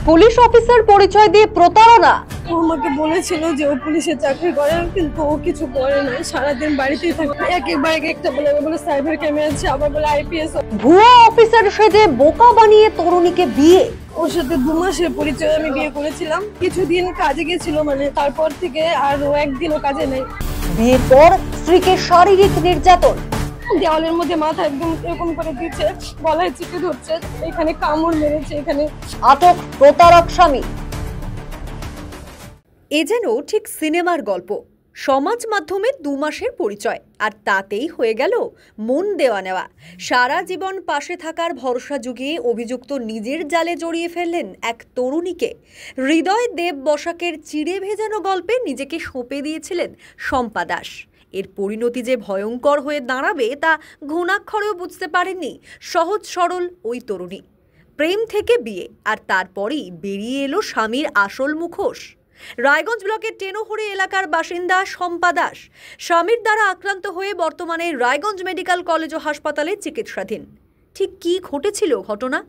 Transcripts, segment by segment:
Police officer পরিচয় দিয়ে প্রতারণা। ও আমাকে বলেছিল যে ও পুলিশে চাকরি করে, কিন্তু ও কিছু করে না, সারাদিন বাড়িতেই থাকে। একবার একটা বলে সাইবার ক্রাইমে আছে, আবার বলে আইপিএস। ভুয়া অফিসার সেজে বোকা বানিয়ে তরুণীকে বিয়ে। ওর সাথে 2 মাসের পরিচয় আমি বিয়ে করেছিলাম। কিছুদিন কাজে গেছিল, তারপর থেকে আর ও একদিনও কাজে নেই। বিয়ের পর স্ত্রীকে শারীরিক নির্যাতন, দেওয়ালের মধ্যে মাথা একদম এরকম করে দিচ্ছে, গলায় চিপে ধরছে, এখানে কামড় মেরেছে, এখানে। আটক প্রতারক স্বামী। এ যেন ঠিক সিনেমার গল্প। সমাজ মাধ্যমে 2 মাসের পরিচয়, আর তাতেই হয়ে গেল মন দেওয়া নেওয়া। সারা জীবন পাশে থাকার ভরসা জুগিয়ে অভিযুক্ত নিজের জালে জড়িয়ে ফেললেন এক তরুণীকে। হৃদয় দেব বসাকের চিড়ে ভেজানো গল্পে নিজেকে সঁপে দিয়েছিলেন শম্পা দাস। এর পরিণতি যে ভয়ঙ্কর হয়ে দাঁড়াবে তা ঘুণাক্ষরেও বুঝতে পারেননি সহজ সরল ওই তরুণী। প্রেম থেকে বিয়ে, আর তারপরেই বেরিয়ে এলো স্বামীর আসল মুখোশ। রায়গঞ্জ ব্লকের টেনোহরি এলাকার বাসিন্দা শম্পা দাস স্বামীর দ্বারা আক্রান্ত হয়ে বর্তমানে রায়গঞ্জ মেডিকেল কলেজ ও হাসপাতালে চিকিৎসাধীন। ঠিক কী ঘটেছিল ঘটনা?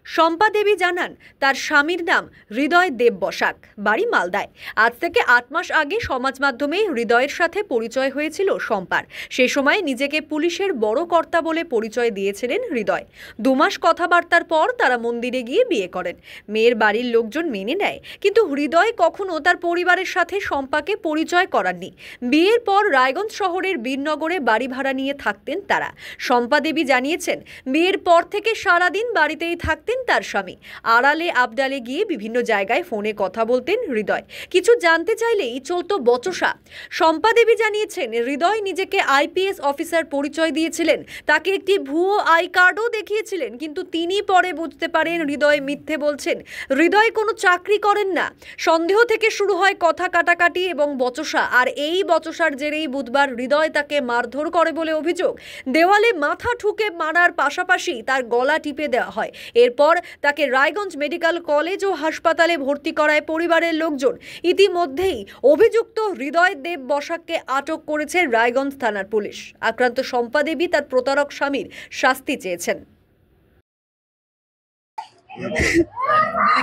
শম্পা দেবী জানান, তার স্বামীর নাম হৃদয় দেব বসাক, বাড়ি মালদায়। আজ থেকে 8 মাস আগে সমাজ মাধ্যমে হৃদয়ের সাথে পরিচয় হয়েছিল শম্পার। সে সময় নিজেকে পুলিশের বড় কর্তা বলে পরিচয় দিয়েছিলেন হৃদয়। 2 মাস কথাবার্তার পর তারা মন্দিরে গিয়ে বিয়ে করেন। মেয়ের বাড়ির লোকজন মেনে নেয়, কিন্তু হৃদয় কখনো তার পরিবারের সাথে শম্পাকে পরিচয় করাননি। বিয়ের পর রায়গঞ্জ শহরের বীরনগরে বাড়ি ভাড়া নিয়ে থাকতেন তারা। শম্পা দেবী জানিয়েছেন, বিয়ের পর থেকে সারাদিন বাড়িতেই থাকতেন তার স্বামী। আড়ালে আবডালে গিয়ে বিভিন্ন জায়গায় ফোনে কথা বলতেন হৃদয়। কিছু জানতে চাইলেই চলতো বচসা। শম্পা দেবী জানিয়েছেন, হৃদয় নিজেকে আইপিএস অফিসার পরিচয় দিয়েছিলেন, তাকে একটি ভুয়ো আই কার্ডও দেখিয়েছিলেন, কিন্তু তিনি পরে বুঝতে পারেন হৃদয় মিথ্যে বলছেন। হৃদয় কোনো চাকরি করেন না। সন্দেহ থেকে শুরু হয় কথা কাটাকাটি এবং বচসা, আর এই বচসার জেরেই বুধবার হৃদয় তাকে মারধর করে বলে অভিযোগ। দেওয়ালে মাথা ঠুকে মারার পাশাপাশি তার গলা টিপে দেওয়া হয়। এরপর তাকে রায়গঞ্জ মেডিকেল কলেজ ও হাসপাতালে ভর্তি করায় পরিবারের লোকজন। ইতিমধ্যেই অভিযুক্ত হৃদয় দেব বসাককে আটক করেছে রায়গঞ্জ থানার পুলিশ। আক্রান্ত শম্পা দেবী তার প্রতারক স্বামীর শাস্তি চেয়েছেন।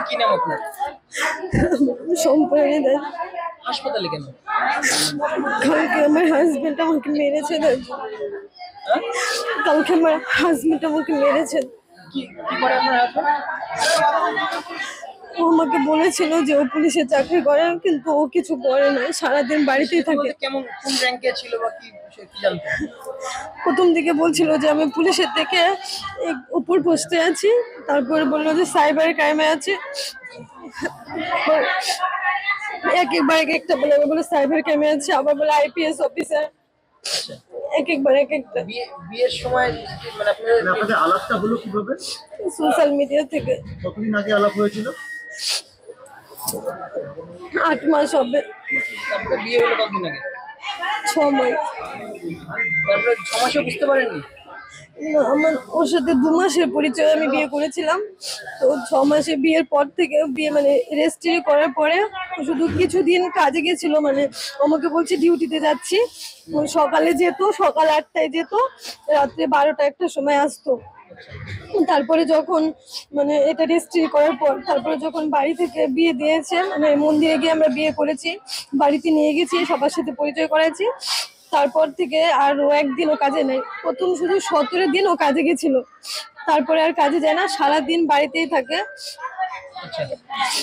কি নাম আপনার? সম্পূর্ণ দেয়। হাসপাতালে কেন? কালকে আমার হাজবেন্ড আমাকে মেরেছে। কালকে আমার হাজবেন্ড আমাকে মেরেছে। কি করে আপনার হাজবেন্ড? ও আমাকে বলেছিল যে ও পুলিশে চাকরি করে, কিন্তু ও কিছু করে না, সারাদিন বাড়িতেই থাকে। কেমন, কোন র্যাঙ্কে ছিল বা কি জানতেন? প্রথম দিকে বলছিল যে আমি পুলিশের থেকে উপর পোস্টে আছি, তারপরে বললো যে সাইবার ক্রাইমে আছে। একবার একটা বলে সাইবার ক্রাইমে আছে, আবার বলে আইপিএস অফিসার। একবার একটা। বিয়ের সময় আপনাদের আলাপটা হলো কিভাবে? সোশ্যাল মিডিয়া থেকে। কতদিন আগে আলাপ হয়েছিল? 8 মাস হবে। তারপরে বিয়ে হলো কতদিন আগে? 6 মাস। তারপরে 6 মাসে বুঝতে পারেননি? না, আমার ওর সাথে 2 মাসের পরিচয় আমি বিয়ে করেছিলাম। তো 6 মাসে বিয়ের পর থেকে বিয়ে রেজিস্ট্রি করার পরে শুধু কিছুদিন কাজে গেছিল, আমাকে বলছে ডিউটিতে যাচ্ছি। সকালে যেত, সকাল 8টায় যেত, রাত্রে 12টা একটার সময় আসতো। তারপরে যখন এটা রেজিস্ট্রি করার পর, তারপরে যখন বাড়ি থেকে বিয়ে দিয়েছে, মন্দিরে গিয়ে আমরা বিয়ে করেছি, বাড়িতে নিয়ে গেছি, সবার সাথে পরিচয় করাইছি। তারপর থেকে আর ও একদিনও কাজে নেই। প্রথম শুধু 17 দিন ও কাজে গেছিল, তারপরে আর কাজে যায় না, সারাদিন বাড়িতেই থাকে।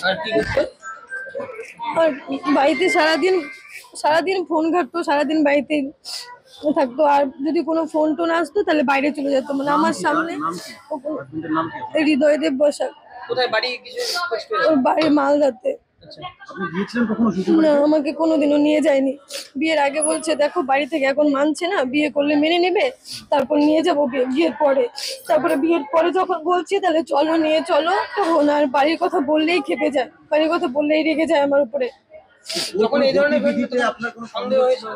আর কি করতে? আর বাড়িতে সারাদিন ফোন ঘাটতো, সারাদিন বাড়িতেই থাকতো। আর যদি কোনো ফোন টোন আসতো তাহলে বাইরে চলে যেত, আমার সামনে। হৃদয় দেব বসাক। কোথায় বাড়ি? কিছু খোঁজ পেলেন? ওর বাড়ি মালদাতে। আপনি গিয়েছিলেন কখনো? না, আমাকে কোনোদিনও নিয়ে যায়নি। বিয়ের আগে বলছে দেখো বাড়ি থেকে এখন মানছে না, বিয়ে করলে মেনে নেবে, তারপর নিয়ে যাবো বিয়ের পরে। তারপরে বিয়ের পরে যখন বলছি তাহলে চলো নিয়ে চলো, তখন আর বাড়ির কথা বললেই খেপে যায়, বাড়ির কথা বললেই রেগে যায় আমার উপরে। যখন এই ধরনের আপনার কোনো সন্দেহ হয়েছে?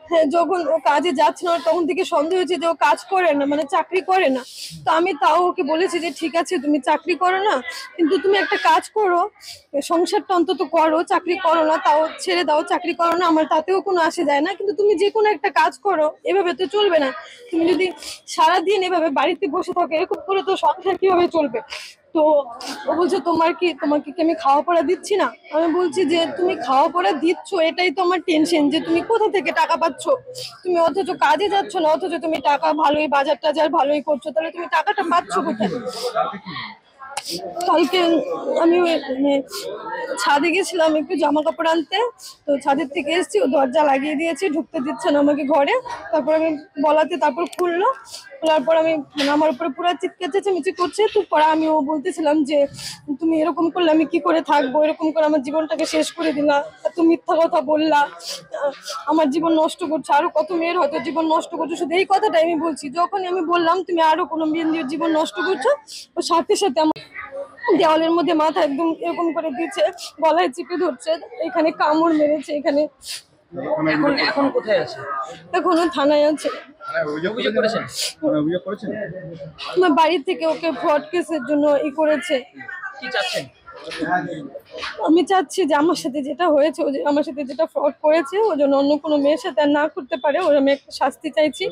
হ্যাঁ, যখন ও কাজে যাচ্ছে না তখন থেকে সন্দেহ হয়েছে যে ও কাজ করে না, চাকরি করে না। তো আমি তাও ওকে বলেছি যে ঠিক আছে তুমি চাকরি করো না, কিন্তু তুমি একটা কাজ করো, সংসারটা অন্তত করো, চাকরি করো না, তাও ছেড়ে দাও, চাকরি করো না, আমার তাতেও কোনো আসে যায় না, কিন্তু তুমি যে কোনো একটা কাজ করো, এভাবে তো চলবে না। তুমি যদি সারাদিন এভাবে বাড়িতে বসে থাকো, এরকম করে তো সংসার কিভাবে চলবে? তো ও বলছে তোমাকে কি আমি খাওয়া পড়া দিচ্ছি না? আমি বলছি যে তুমি খাওয়া পড়া দিচ্ছ, এটাই তো আমার টেনশন, যে তুমি কোথা থেকে টাকা পাচ্ছ, তুমি অথচ কাজে যাচ্ছ না, অথচ তুমি টাকা ভালোই বাজার টাজার ভালোই করছো, তাহলে তুমি টাকাটা পাচ্ছ কোথায়? কালকে আমি ছাদে গেছিলাম একটু জামা কাপড় আনতে, তো ছাদের থেকে এসেছি, ও দরজা লাগিয়ে দিয়েছি, ঢুকতে দিচ্ছে না আমাকে ঘরে। তারপর আমি বলাতে তারপর খুললো, খোলার পর আমি আমার উপরে পুরো চিৎকার চেঁচামেচি করছে। তো পরে আমি ও বলতেছিলাম যে তুমি এরকম করলে আমি কি করে থাকবো, এরকম করে আমার জীবনটাকে শেষ করে দিলা, এত মিথ্যা কথা বললা, আমার জীবন নষ্ট করছো, আরো কত মেয়ের হয়তো জীবন নষ্ট করছো, শুধু এই কথাটাই আমি বলছি। যখনই আমি বললাম তুমি আরো কোনো মেয়ের জীবন নষ্ট করছো, ওর সাথে সাথে আমার দেওয়ালের মধ্যে মাথা একদম এরকম করে দিচ্ছে, গলায় চিপে ধরছে, এখানে কামড় মেরেছে, এখানে। এখন কোথায় আছে? এখনো থানায় আছে। অভিযোগ করেছেন? অভিযোগ করেছেন? আমার বাড়ি থেকে ওকে ফ্রড কেসের জন্য করেছে। কি চাচ্ছেন? আমি চাচ্ছি যে আমার সাথে যেটা হয়েছে, ও যে আমার সাথে যেটা ফ্রড করেছে, ও যেন অন্য কোনো মেয়ের সাথে আর না করতে পারে, ওর আমি একটা শাস্তি চাইছি।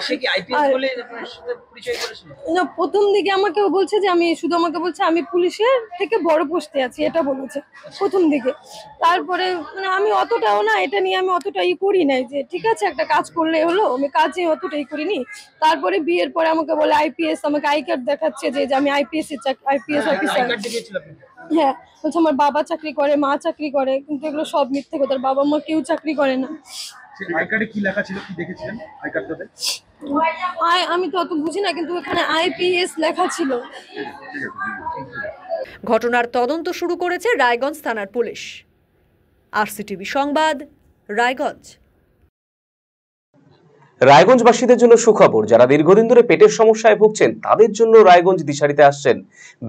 সে কি আইপিএস বলে আপনার সাথে পরিচয় করেছিল? না, প্রথম দিকে আমাকে ও বলছে যে আমাকে বলছে আমি পুলিশের থেকে বড় পোস্টে আছি, এটা বলেছে প্রথম দিকে। তারপরে মানে আমি অতটাও না, এটা নিয়ে আমি অতটা করি নাই, যে ঠিক আছে একটা কাজ করলে হলো, আমি কাজে অতটাই করিনি। তারপরে বিয়ের পরে আমাকে বলে আইপিএস, আমাকে আই কার্ড দেখাচ্ছে যে আমি আইপিএস অফিসার। কার্ড দেখিয়েছিল আপনি? হ্যাঁ, বলছে আমার বাবা চাকরি করে, মা চাকরি করে, কিন্তু এগুলো সব মিথ্যে কথা, বাবা মা কেউ চাকরি করে না। আই কার্ডে কি লেখা ছিল, কি দেখেছিলেন আই কার্ডটাতে? আমি তো অত বুঝি না, কিন্তু এখানে আইপিএস লেখা ছিল। ঘটনার তদন্ত শুরু করেছে রায়গঞ্জ থানার পুলিশ। আরসিটিভি সংবাদ, রায়গঞ্জ। রায়গঞ্জবাসীদের জন্য সুখবর, যারা দীর্ঘদিন ধরে পেটের সমস্যায় ভুগছেন তাদের জন্য রায়গঞ্জ দিশারিতে আসছেন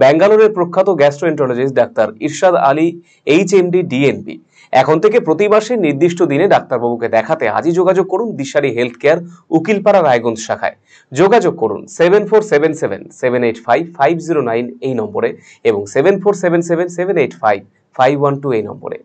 ব্যাঙ্গালোরের প্রখ্যাত গ্যাস্ট্রোএন্টারোলজিস্ট ডাক্তার ইরশাদ আলী, এইচএমডি, ডিএনবি। এখন থেকে প্রতি মাসে নির্দিষ্ট দিনে ডাক্তারবাবুকে দেখাতে আজই যোগাযোগ করুন দিশারি হেলথ কেয়ার, উকিলপাড়া, রায়গঞ্জ শাখায়। যোগাযোগ করুন 7477785509 এই নম্বরে এবং 7477785512 এই নম্বরে।